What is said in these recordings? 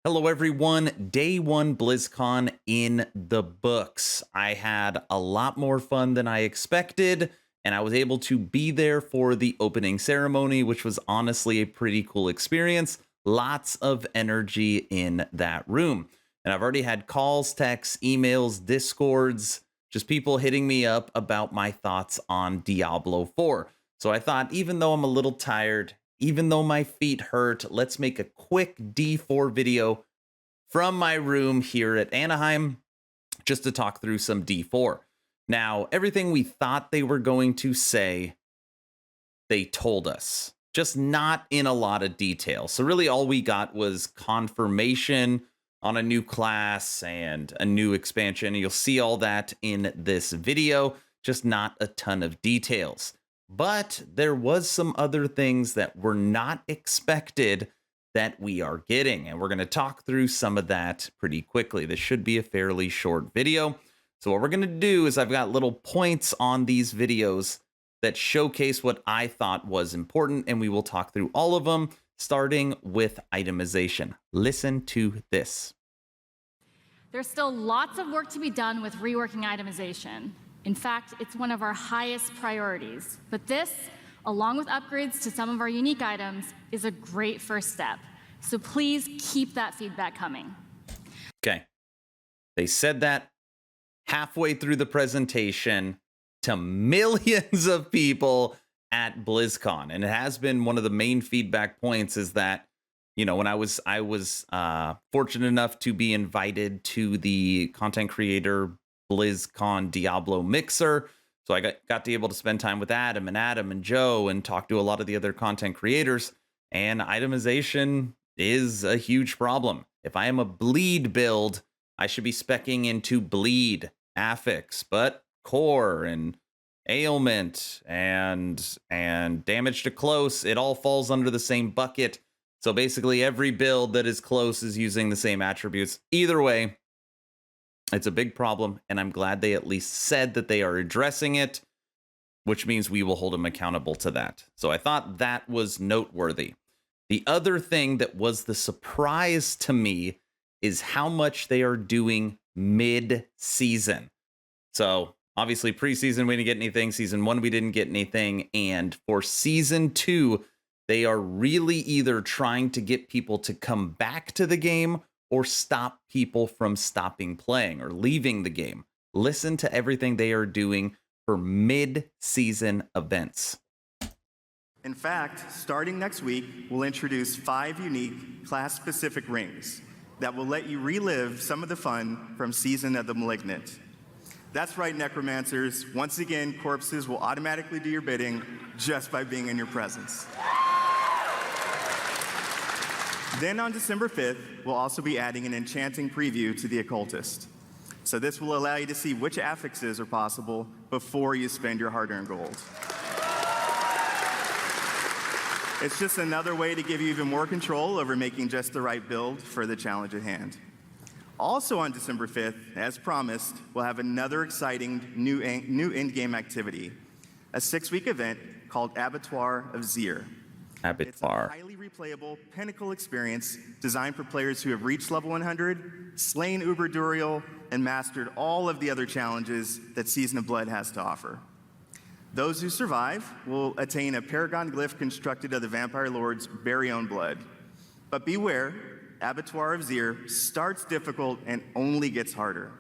Hello, everyone. Day one BlizzCon in the books. I had a lot more fun than I expected, and I was able to be there for the opening ceremony, which was honestly a pretty cool experience. Lots of energy in that room. And I've already had calls, texts, emails, discords, just people hitting me up about my thoughts on Diablo 4. So I thought, even though I'm a little tired, even though my feet hurt, let's make a quick D4 video from my room here at Anaheim just to talk through some D4. Now, everything we thought they were going to say, they told us, just not in a lot of detail. So really all we got was confirmation on a new class and a new expansion. You'll see all that in this video, just not a ton of details. But there was some other things that were not expected that we are getting, and we're going to talk through some of that pretty quickly. This should be a fairly short video. So what we're going to do is I've got little points on these videos that showcase what I thought was important, and we will talk through all of them, starting with itemization. Listen to this. There's still lots of work to be done with reworking itemization. In fact, it's one of our highest priorities. But this, along with upgrades to some of our unique items, is a great first step. So please keep that feedback coming. Okay. They said that halfway through the presentation to millions of people at BlizzCon. And it has been one of the main feedback points is that, you know, when I was fortunate enough to be invited to the content creator BlizzCon Diablo mixer. So I got to be able to spend time with Adam and Joe and talk to a lot of the other content creators. And itemization is a huge problem. If I am a bleed build, I should be speccing into bleed, affix, but core and ailment and damage to close, it all falls under the same bucket. So basically every build that is close is using the same attributes. Either way, it's a big problem, and I'm glad they at least said that they are addressing it, which means we will hold them accountable to that. So I thought that was noteworthy. The other thing that was the surprise to me is how much they are doing mid-season. So obviously preseason we didn't get anything, season 1 we didn't get anything, and for season 2 they are really either trying to get people to come back to the game or stop people from stopping playing or leaving the game. Listen to everything they are doing for mid-season events. In fact, starting next week, we'll introduce 5 unique class-specific rings that will let you relive some of the fun from Season of the Malignant. That's right, Necromancers. Once again, corpses will automatically do your bidding just by being in your presence. Then on December 5th, we'll also be adding an enchanting preview to the Occultist. So this will allow you to see which affixes are possible before you spend your hard-earned gold. It's just another way to give you even more control over making just the right build for the challenge at hand. Also on December 5th, as promised, we'll have another exciting new endgame activity, a 6-week event called Abattoir of Zir. It's a highly replayable pinnacle experience designed for players who have reached level 100, slain Uber Duriel, and mastered all of the other challenges that Season of Blood has to offer. Those who survive will attain a paragon glyph constructed of the Vampire Lord's very own blood. But beware, Abattoir of Zir starts difficult and only gets harder.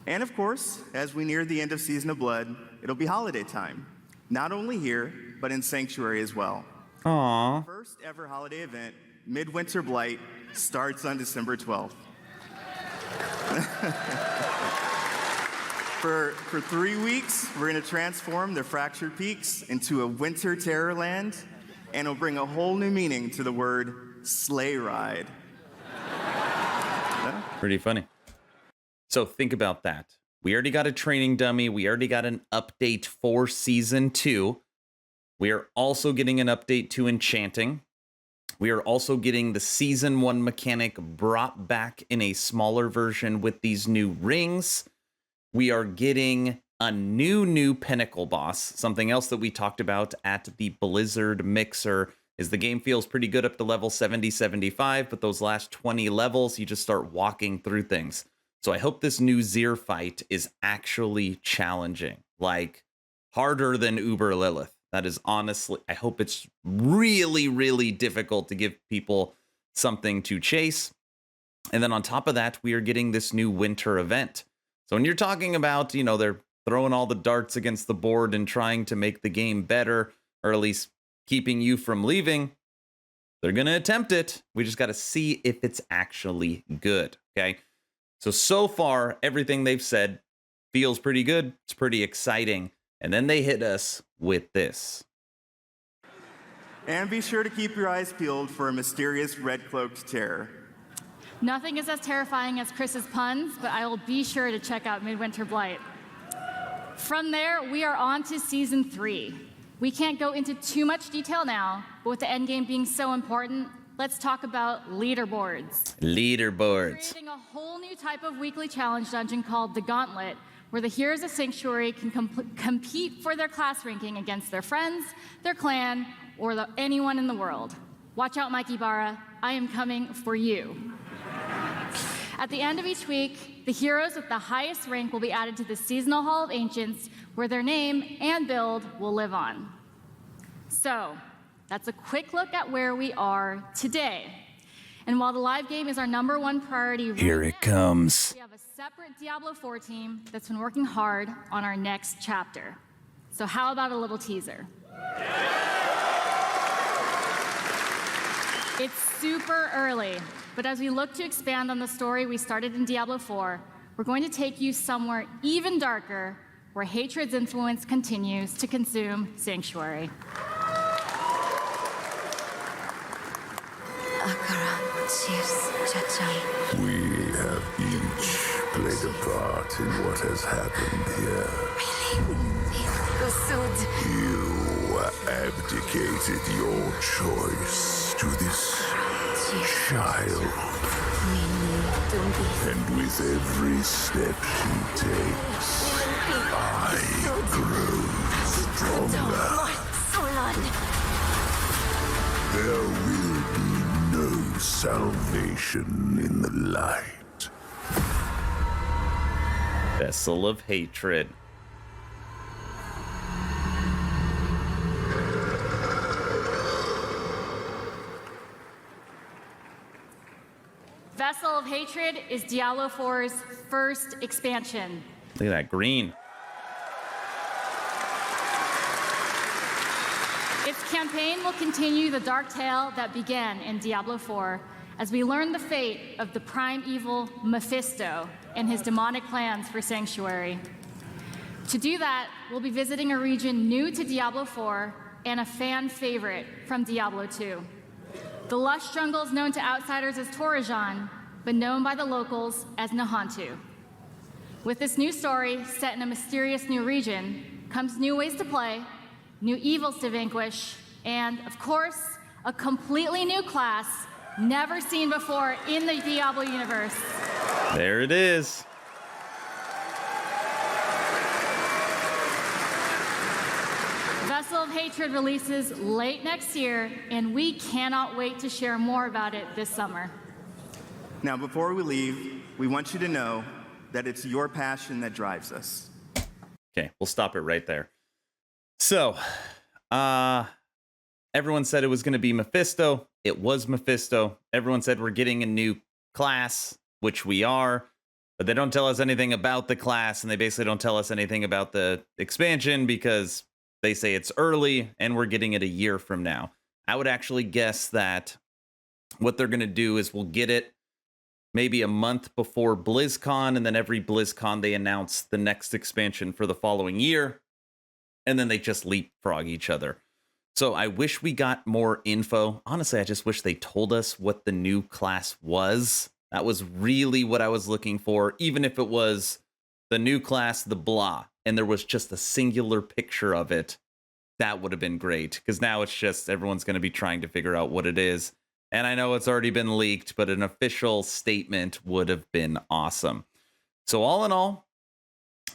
And of course, as we near the end of Season of Blood, it'll be holiday time. Not only here, but in Sanctuary as well. Aww. First ever holiday event, Midwinter Blight, starts on December 12th. For 3 weeks, we're going to transform the Fractured Peaks into a winter terror land, and it'll bring a whole new meaning to the word sleigh ride. Pretty funny. So think about that. We already got a training dummy. We already got an update for Season 2. We are also getting an update to Enchanting. We are also getting the Season 1 mechanic brought back in a smaller version with these new rings. We are getting a new Pinnacle boss, something else that we talked about at the Blizzard Mixer is the game feels pretty good up to level 70, 75, but those last 20 levels, you just start walking through things. So I hope this new Zir fight is actually challenging, like harder than Uber Lilith. That is honestly, I hope it's really, really difficult to give people something to chase. And then on top of that, we are getting this new winter event. So when you're talking about, they're throwing all the darts against the board and trying to make the game better, or at least keeping you from leaving, they're going to attempt it. We just got to see if it's actually good. Okay. So far, everything they've said feels pretty good. It's pretty exciting. And then they hit us with this. And be sure to keep your eyes peeled for a mysterious red-cloaked terror. Nothing is as terrifying as Chris's puns, but I will be sure to check out Midwinter Blight. From there, we are on to Season 3. We can't go into too much detail now, but with the endgame being so important, let's talk about leaderboards. Leaderboards. Creating a whole new type of weekly challenge dungeon called the Gauntlet, where the heroes of Sanctuary can compete for their class ranking against their friends, their clan, or anyone in the world. Watch out, Mike Ibarra. I am coming for you. At the end of each week, the heroes with the highest rank will be added to the Seasonal Hall of Ancients, where their name and build will live on. So, that's a quick look at where we are today. And while the live game is our #1 priority, Here it comes. we have a separate Diablo 4 team that's been working hard on our next chapter. So how about a little teaser? It's super early, but as we look to expand on the story we started in Diablo 4, we're going to take you somewhere even darker, where hatred's influence continues to consume Sanctuary. We have each played a part in what has happened here. You abdicated your choice to this child. And with every step she takes, I grow stronger. There will be no salvation in the light. Vessel of Hatred. Vessel of Hatred is Diablo 4's first expansion. Look at that green. Its campaign will continue the dark tale that began in Diablo 4 as we learn the fate of the prime evil Mephisto and his demonic plans for Sanctuary. To do that, we'll be visiting a region new to Diablo 4 and a fan favorite from Diablo 2. The lush jungles known to outsiders as Torajan, but known by the locals as Nahantu. With this new story set in a mysterious new region comes new ways to play, new evils to vanquish, and, of course, a completely new class never seen before in the Diablo universe. There it is. Vessel of Hatred releases late next year, and we cannot wait to share more about it this summer. Now, before we leave, we want you to know that it's your passion that drives us. Okay, we'll stop it right there. So, everyone said it was going to be Mephisto. It was Mephisto. Everyone said we're getting a new class, which we are, but they don't tell us anything about the class, and they basically don't tell us anything about the expansion because they say it's early and we're getting it a year from now. I would actually guess that what they're going to do is we'll get it maybe a month before BlizzCon, and then every BlizzCon they announce the next expansion for the following year, and then they just leapfrog each other. So I wish we got more info. Honestly, I just wish they told us what the new class was. That was really what I was looking for, even if it was the new class, the blah, and there was just a singular picture of it. That would have been great, because now it's just everyone's going to be trying to figure out what it is. And I know it's already been leaked, but an official statement would have been awesome. So all in all,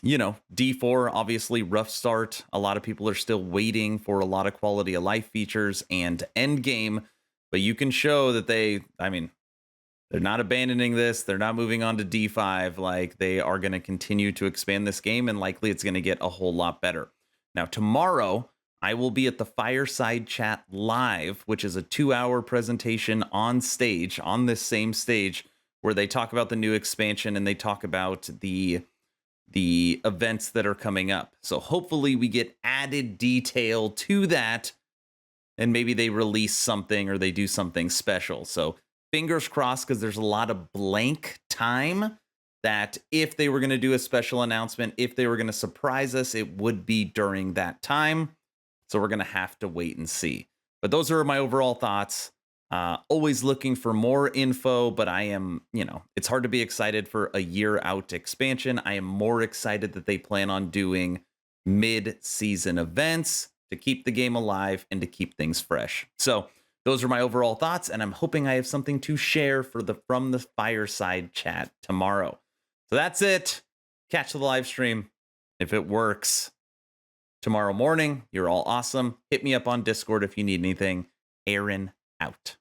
D4, obviously rough start. A lot of people are still waiting for a lot of quality of life features and Endgame, but you can show that they're not abandoning this. They're not moving on to D5. Like, they are going to continue to expand this game, and likely it's going to get a whole lot better. Now, tomorrow, I will be at the Fireside Chat Live, which is a 2-hour presentation on stage, on this same stage, where they talk about the new expansion and they talk about the events that are coming up. So hopefully we get added detail to that, and maybe they release something or they do something special. So fingers crossed, because there's a lot of blank time, that if they were going to do a special announcement, if they were going to surprise us, it would be during that time. So we're going to have to wait and see. But those are my overall thoughts. Always looking for more info, but I am, it's hard to be excited for a year out expansion. I am more excited that they plan on doing mid-season events to keep the game alive and to keep things fresh. So those are my overall thoughts, and I'm hoping I have something to share from the Fireside Chat tomorrow. So that's it. Catch the live stream if it works tomorrow morning. You're all awesome. Hit me up on Discord if you need anything. Aaron out.